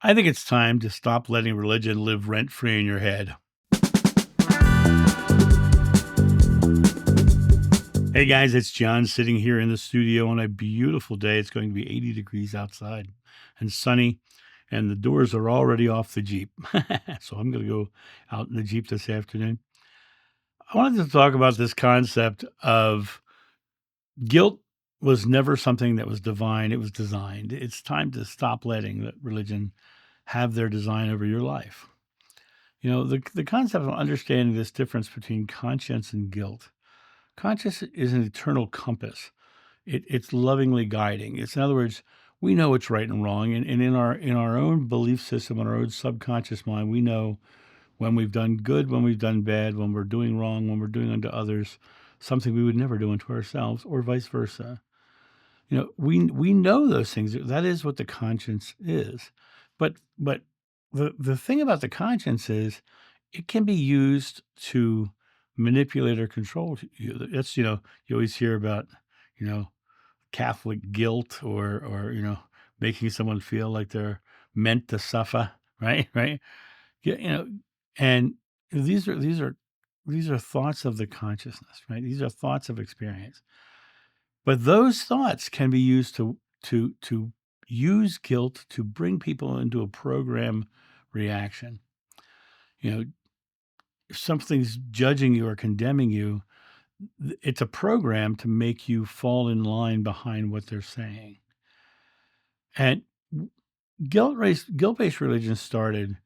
I think it's time to stop letting religion live rent-free in your head. Hey guys, it's John sitting here in the studio on a beautiful day. It's going to be 80 degrees outside and sunny, and the doors are already off the Jeep. So I'm going to go out in the Jeep this afternoon. I wanted to talk about this concept of guilt was never something that was divine, it was designed. It's time to stop letting the religion have their design over your life. The concept of understanding this difference between conscience and guilt. Conscience is an eternal compass. It's lovingly guiding. It's, in other words, we know what's right and wrong, and in our own belief system, in our own subconscious mind, we know when we've done good, when we've done bad, when we're doing wrong, when we're doing unto others something we would never do unto ourselves, or vice versa. We know those things. That is what the conscience is. But the thing about the conscience is it can be used to manipulate or control you. That's you always hear about you know Catholic guilt or making someone feel like they're meant to suffer, right? Right? Yeah, and these are thoughts of the consciousness, right? These are thoughts of experience. But those thoughts can be used to use guilt to bring people into a program reaction. You know, if something's judging you or condemning you, it's a program to make you fall in line behind what they're saying. And guilt-based religion started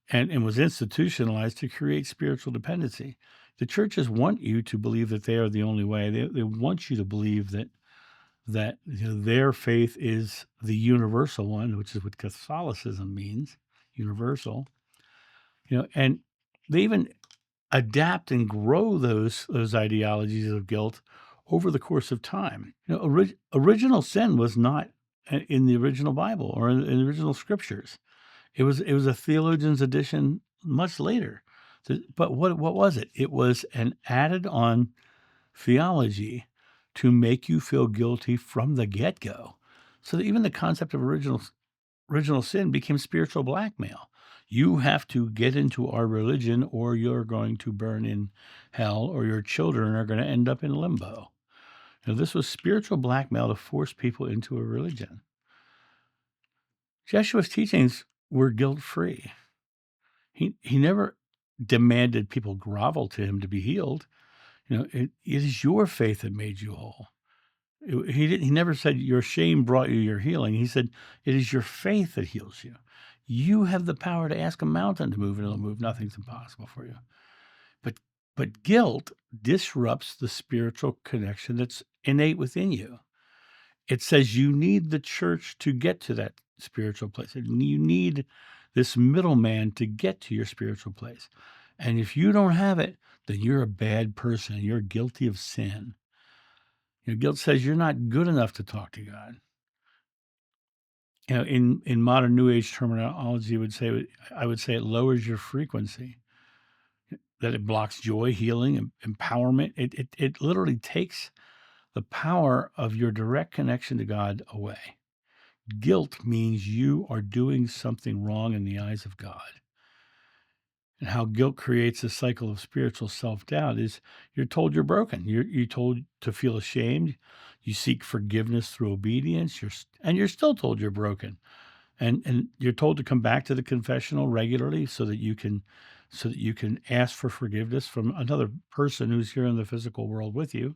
and was institutionalized to create spiritual dependency. The churches want you to believe that they are the only way. They want you to believe that their faith is the universal one, which is what Catholicism means, universal. And they even adapt and grow those ideologies of guilt over the course of time. Original sin was not in the original Bible or in the original scriptures. It was a theologian's addition much later. But what was it? It was an added on theology to make you feel guilty from the get-go. So that even the concept of original sin became spiritual blackmail. You have to get into our religion or you're going to burn in hell or your children are going to end up in limbo. This was spiritual blackmail to force people into a religion. Jeshua's teachings were guilt-free. He never demanded people grovel to him to be healed. It is your faith that made you whole. He never said your shame brought you your healing. He said it is your faith that heals you. You have the power to ask a mountain to move and it'll move. Nothing's impossible for you. But guilt disrupts the spiritual connection that's innate within you. It says you need the church to get to that spiritual place. You need this middleman to get to your spiritual place. And if you don't have it, then you're a bad person. You're guilty of sin. Guilt says you're not good enough to talk to God. In modern New Age terminology, I would say it lowers your frequency. That it blocks joy, healing, and empowerment. It literally takes the power of your direct connection to God away. Guilt means you are doing something wrong in the eyes of God. And how guilt creates a cycle of spiritual self-doubt is you're told you're broken. You're told to feel ashamed. You seek forgiveness through obedience. You're still told you're broken. And you're told to come back to the confessional regularly so that you can ask for forgiveness from another person who's here in the physical world with you.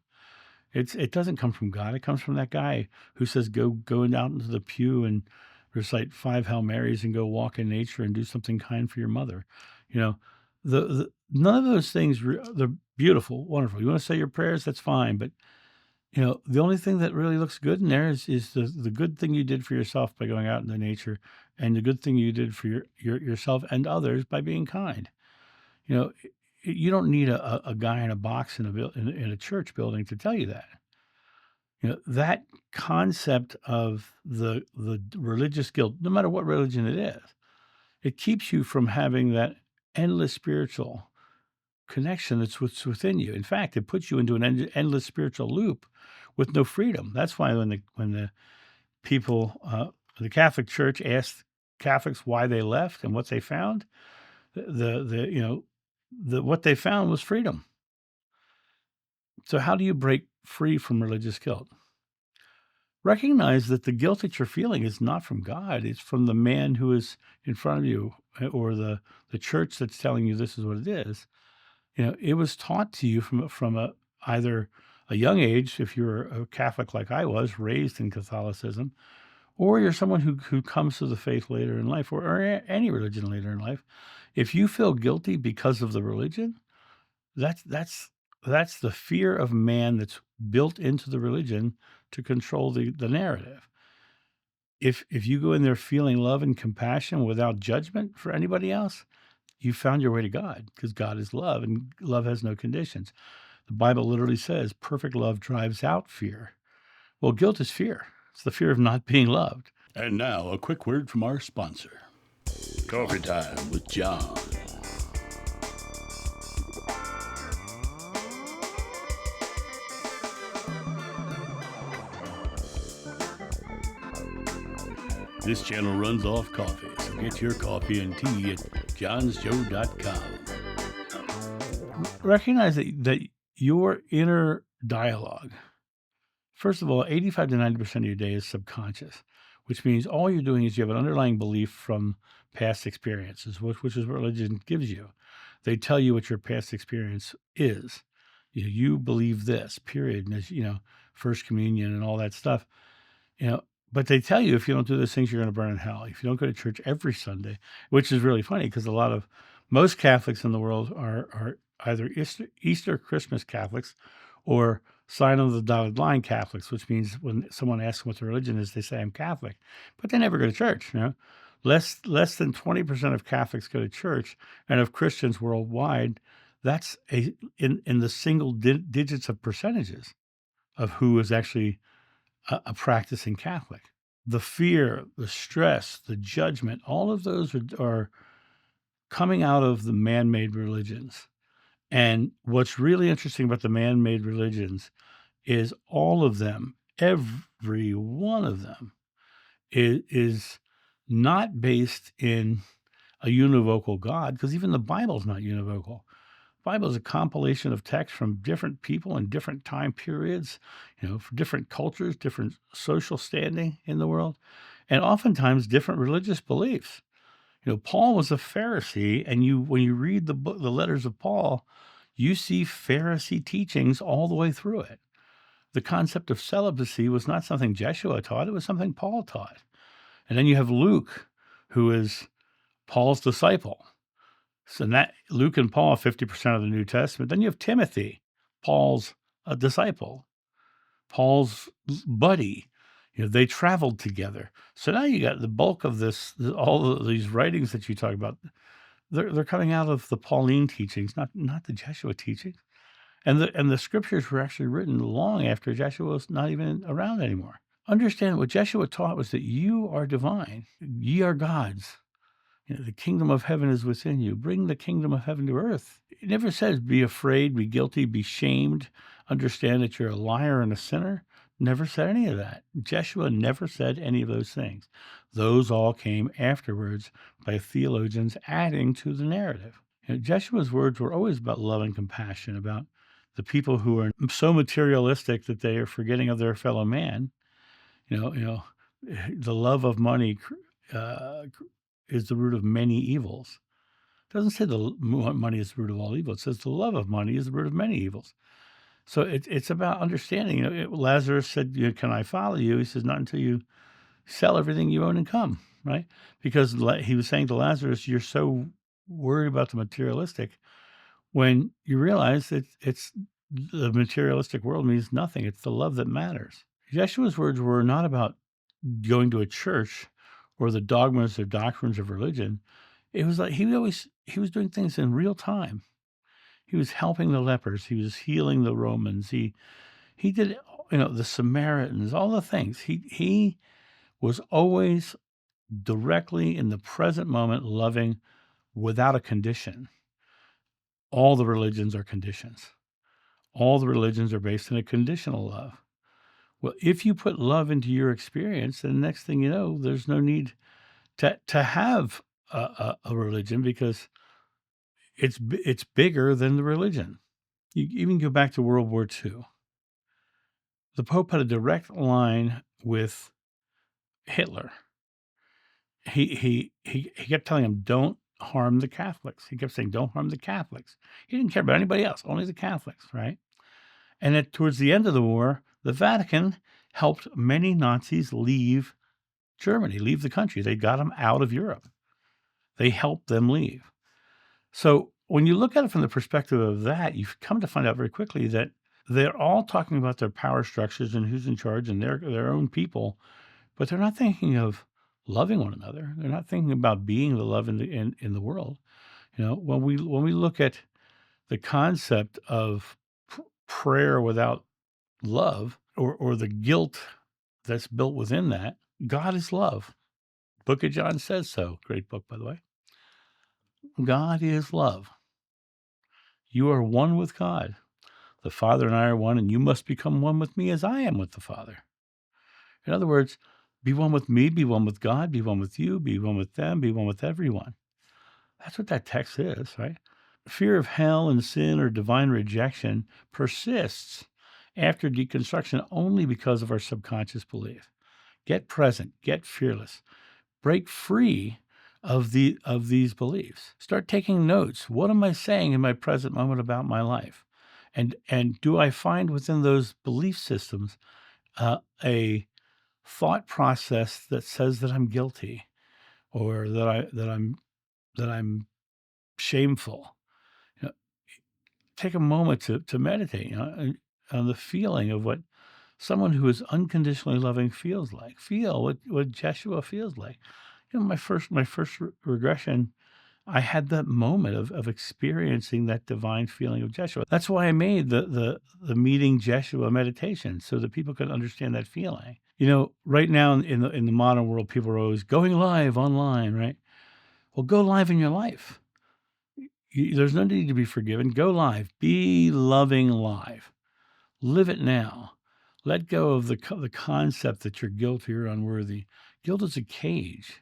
It doesn't come from God. It comes from that guy who says, go out into the pew and recite 5 Hail Marys and go walk in nature and do something kind for your mother. None of those things, they're beautiful, wonderful. You want to say your prayers, that's fine. But, the only thing that really looks good in there is the good thing you did for yourself by going out into nature and the good thing you did for yourself and others by being kind. You don't need a guy in a box in a church building to tell you that. That concept of the religious guilt, no matter what religion it is, it keeps you from having that endless spiritual connection that's within you. In fact, it puts you into an endless spiritual loop with no freedom. That's why when the people, the Catholic Church asked Catholics why they left and what they found, what they found was freedom. So how do you break free from religious guilt? Recognize that the guilt that you're feeling is not from God. It's from the man who is in front of you, or the church that's telling you this is what it is. It was taught to you from either a young age, if you're a Catholic like I was, raised in Catholicism, or you're someone who comes to the faith later in life, or any religion later in life. If you feel guilty because of the religion, that's the fear of man that's built into the religion to control the narrative. If you go in there feeling love and compassion without judgment for anybody else, you found your way to God, because God is love and love has no conditions. The Bible literally says perfect love drives out fear. Well, guilt is fear. It's the fear of not being loved. And now a quick word from our sponsor. Coffee Time with John. This channel runs off coffee, so get your coffee and tea at johnsjoe.com. Recognize that your inner dialogue, first of all, 85 to 90% of your day is subconscious, which means all you're doing is you have an underlying belief from past experiences, which is what religion gives you. They tell you what your past experience is. You believe this, period. And as First Communion and all that stuff. But they tell you if you don't do those things, you're going to burn in hell. If you don't go to church every Sunday, which is really funny because most Catholics in the world are either Easter Christmas Catholics or sign on the dotted line Catholics, which means when someone asks what their religion is, they say, I'm Catholic. But they never go to church. Less than 20% of Catholics go to church, and of Christians worldwide, that's in the single digits of percentages of who is actually a practicing Catholic. The fear, the stress, the judgment, all of those are coming out of the man-made religions. And what's really interesting about the man-made religions is all of them, every one of them, is not based in a univocal God, because even the Bible's not univocal. The Bible is a compilation of texts from different people in different time periods, for different cultures, different social standing in the world, and oftentimes different religious beliefs. Paul was a Pharisee, and when you read the letters of Paul, you see Pharisee teachings all the way through it. The concept of celibacy was not something Jeshua taught, it was something Paul taught. And then you have Luke, who is Paul's disciple. So that Luke and Paul are 50% of the New Testament. Then you have Timothy, Paul's disciple, Paul's buddy. They traveled together. So now you got the bulk of this, all of these writings that you talk about. They're coming out of the Pauline teachings, not the Jeshua teachings. And the scriptures were actually written long after Jeshua was not even around anymore. Understand what Jeshua taught was that you are divine, ye are gods. The kingdom of heaven is within you. Bring the kingdom of heaven to earth. It never says be afraid, be guilty, be shamed, understand that you're a liar and a sinner. Never said any of that. Jeshua never said any of those things. Those all came afterwards by theologians adding to the narrative. Jeshua's words were always about love and compassion, about the people who are so materialistic that they are forgetting of their fellow man. The love of money is the root of many evils. It doesn't say the money is the root of all evil. It says the love of money is the root of many evils. So it's about understanding. Lazarus said, can I follow you? He says, not until you sell everything you own and come, right? Because he was saying to Lazarus, you're so worried about the materialistic when you realize that it's the materialistic world means nothing. It's the love that matters. Jeshua's words were not about going to a church or the dogmas or doctrines of religion. It was like he was doing things in real time. He was helping the lepers. He was healing the Romans. He did, the Samaritans, all the things. He was always directly in the present moment, loving without a condition. All the religions are conditions. All the religions are based on a conditional love. Well, if you put love into your experience, then the next thing you know, there's no need to have a religion because it's bigger than the religion. You even go back to World War II. The Pope had a direct line with Hitler. He kept telling him, "Don't harm the Catholics." He kept saying, "Don't harm the Catholics." He didn't care about anybody else, only the Catholics, right? And towards the end of the war, the Vatican helped many Nazis leave Germany, leave the country. They got them out of Europe. They helped them leave. So when you look at it from the perspective of that, you've come to find out very quickly that they're all talking about their power structures and who's in charge and their own people, but they're not thinking of loving one another. They're not thinking about being the love in the world. When we look at the concept of prayer without love or the guilt that's built within that, God is love. Book of John says so. Great book, by the way. God is love. You are one with God. The Father and I are one, and you must become one with me as I am with the Father. In other words, be one with me, be one with God, be one with you, be one with them, be one with everyone. That's what that text is, right? Fear of hell and sin or divine rejection persists after deconstruction only because of our subconscious belief. Get present, get fearless, break free of these beliefs. Start taking notes. What am I saying in my present moment about my life? And do I find within those belief systems a thought process that says that I'm guilty or that I'm shameful? You know, take a moment to meditate on the feeling of what someone who is unconditionally loving feels like. Feel what Jeshua feels like. My first regression, I had that moment of experiencing that divine feeling of Jeshua. That's why I made the meeting Jeshua meditation so that people could understand that feeling. Right now in the modern world, people are always going live online, right? Well, go live in your life. There's no need to be forgiven. Go live. Be loving live. Live it now. Let go of the concept that you're guilty or unworthy. Guilt is a cage,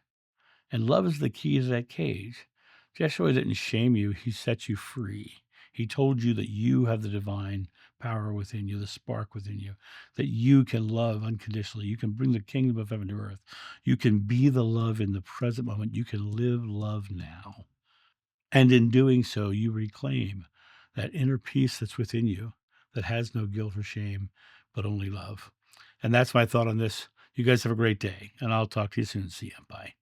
and love is the key to that cage. Jeshua didn't shame you. He set you free. He told you that you have the divine power within you, the spark within you, that you can love unconditionally. You can bring the kingdom of heaven to earth. You can be the love in the present moment. You can live love now. And in doing so, you reclaim that inner peace that's within you that has no guilt or shame, but only love. And that's my thought on this. You guys have a great day, and I'll talk to you soon. See you. Bye.